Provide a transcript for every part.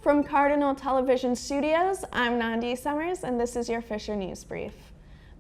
From Cardinal Television Studios, I'm Nandi Summers, and this is your Fisher News Brief.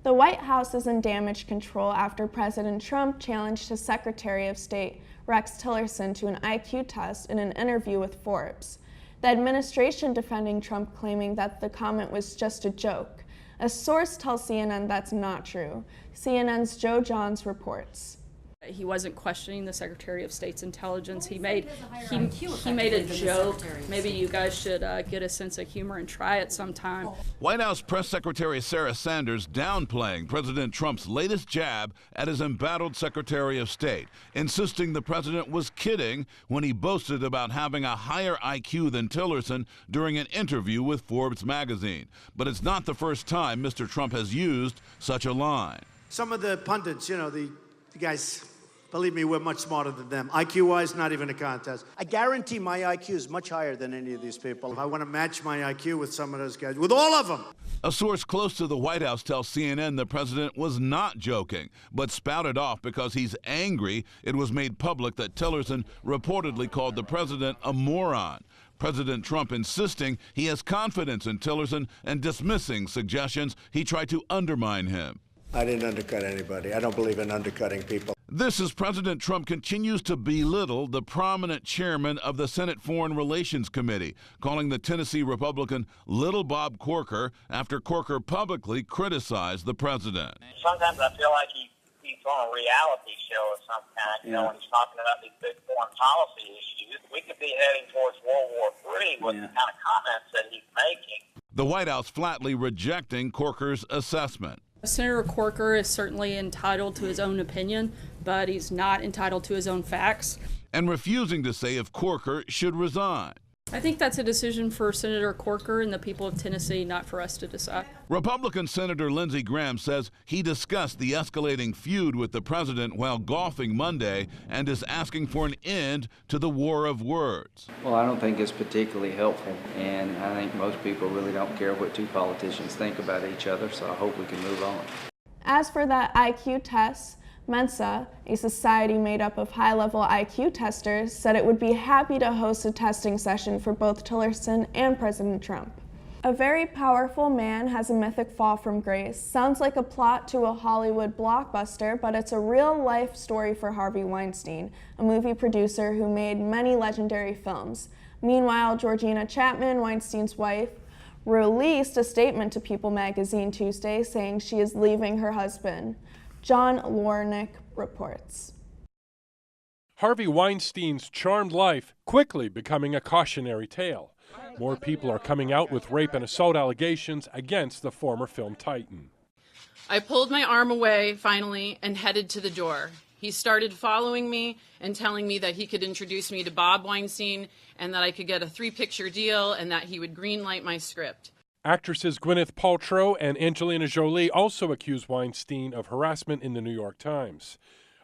The White House is in damage control after President Trump challenged his Secretary of State, Rex Tillerson, to an IQ test in an interview with Forbes. The administration defending Trump, claiming that the comment was just a joke. A source tells CNN that's not true. CNN's Joe Johns reports. He wasn't questioning the Secretary of State's intelligence. He made a joke. Maybe you guys should get a sense of humor and try it sometime. White House Press Secretary Sarah Sanders downplaying President Trump's latest jab at his embattled Secretary of State, insisting the president was kidding when he boasted about having a higher IQ than Tillerson during an interview with Forbes magazine. But it's not the first time Mr. Trump has used such a line. Some of the pundits, the guys, believe me, we're much smarter than them. IQ-wise, not even a contest. I guarantee my IQ is much higher than any of these people. I want to match my IQ with some of those guys, with all of them. A source close to the White House tells CNN the president was not joking, but spouted off because he's angry it was made public that Tillerson reportedly called the president a moron. President Trump insisting he has confidence in Tillerson and dismissing suggestions he tried to undermine him. I didn't undercut anybody. I don't believe in undercutting people. This as President Trump continues to belittle the prominent chairman of the Senate Foreign Relations Committee, calling the Tennessee Republican Little Bob Corker after Corker publicly criticized the president. Sometimes I feel like he's on a reality show of some kind, when he's talking about these big foreign policy issues. We could be heading towards World War III with the kind of comments that he's making. The White House flatly rejecting Corker's assessment. Senator Corker is certainly entitled to his own opinion, but he's not entitled to his own facts. And refusing to say if Corker should resign. I think that's a decision for Senator Corker and the people of Tennessee, not for us to decide. Republican Senator Lindsey Graham says he discussed the escalating feud with the president while golfing Monday and is asking for an end to the war of words. Well, I don't think it's particularly helpful, and I think most people really don't care what two politicians think about each other, so I hope we can move on. As for that IQ test, Mensa, a society made up of high-level IQ testers, said it would be happy to host a testing session for both Tillerson and President Trump. A very powerful man has a mythic fall from grace. Sounds like a plot to a Hollywood blockbuster, but it's a real-life story for Harvey Weinstein, a movie producer who made many legendary films. Meanwhile, Georgina Chapman, Weinstein's wife, released a statement to People magazine Tuesday saying she is leaving her husband. John Lornick reports. Harvey Weinstein's charmed life quickly becoming a cautionary tale. More people are coming out with rape and assault allegations against the former film titan. I pulled my arm away, finally, and headed to the door. He started following me and telling me that he could introduce me to Bob Weinstein and that I could get a 3-picture deal and that he would greenlight my script. Actresses Gwyneth Paltrow and Angelina Jolie also accused Weinstein of harassment in the New York Times.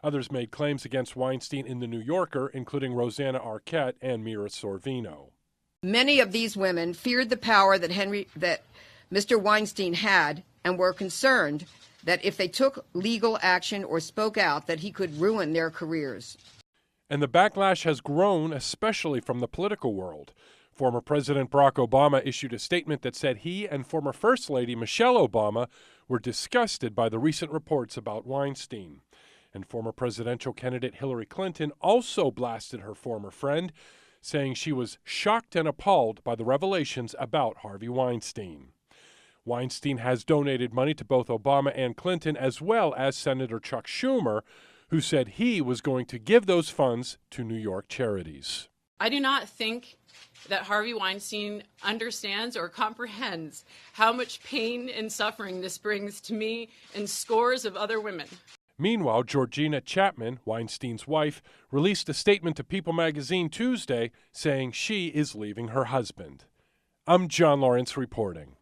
Others made claims against Weinstein in the New Yorker, including Rosanna Arquette and Mira Sorvino. Many of these women feared the power that Mr. Weinstein had and were concerned that if they took legal action or spoke out, that he could ruin their careers. And the backlash has grown, especially from the political world. Former President Barack Obama issued a statement that said he and former First Lady Michelle Obama were disgusted by the recent reports about Weinstein. And former presidential candidate Hillary Clinton also blasted her former friend, saying she was shocked and appalled by the revelations about Harvey Weinstein. Weinstein has donated money to both Obama and Clinton, as well as Senator Chuck Schumer, who said he was going to give those funds to New York charities. I do not think that Harvey Weinstein understands or comprehends how much pain and suffering this brings to me and scores of other women. Meanwhile, Georgina Chapman, Weinstein's wife, released a statement to People magazine Tuesday saying she is leaving her husband. I'm John Lawrence reporting.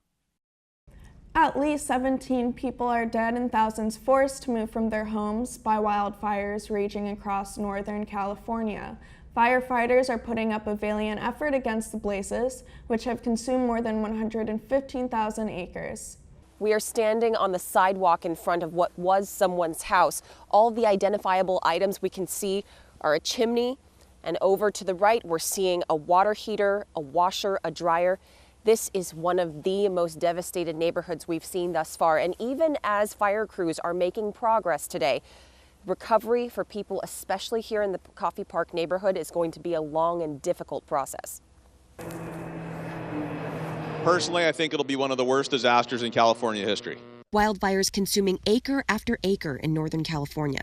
At least 17 people are dead and thousands forced to move from their homes by wildfires raging across Northern California. Firefighters are putting up a valiant effort against the blazes, which have consumed more than 115,000 acres. We are standing on the sidewalk in front of what was someone's house. All the identifiable items we can see are a chimney And over to the right, we're seeing a water heater, a washer, a dryer. This is one of the most devastated neighborhoods we've seen thus far. And even as fire crews are making progress today, recovery for people, especially here in the Coffee Park neighborhood, is going to be a long and difficult process. Personally, I think it'll be one of the worst disasters in California history. Wildfires consuming acre after acre in Northern California.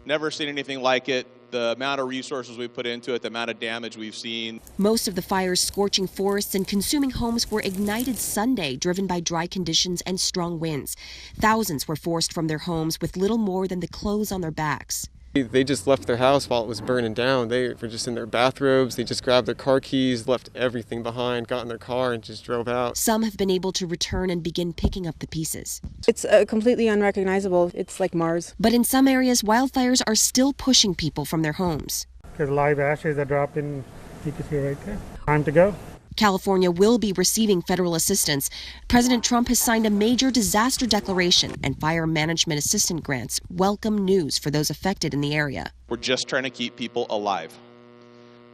Never seen anything like it. The amount of resources we put into it, the amount of damage we've seen. Most of the fires scorching forests and consuming homes were ignited Sunday, driven by dry conditions and strong winds. Thousands were forced from their homes with little more than the clothes on their backs. They just left their house while it was burning down. They were just in their bathrobes. They just grabbed their car keys, left everything behind, got in their car and just drove out. Some have been able to return and begin picking up the pieces. It's completely unrecognizable. It's like Mars. But in some areas, wildfires are still pushing people from their homes. There's live ashes that dropped in, you can see right there. Time to go. California will be receiving federal assistance. President Trump has signed a major disaster declaration, and fire management assistance grants welcome news for those affected in the area. We're just trying to keep people alive.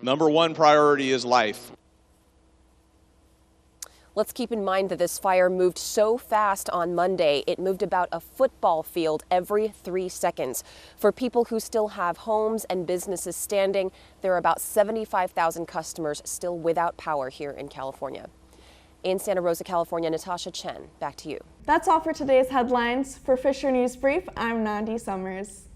Number one priority is life. Let's keep in mind that this fire moved so fast on Monday, it moved about a football field every 3 seconds. For people who still have homes and businesses standing, there are about 75,000 customers still without power here in California. In Santa Rosa, California, Natasha Chen, back to you. That's all for today's headlines. For Fisher News Brief, I'm Nandi Summers.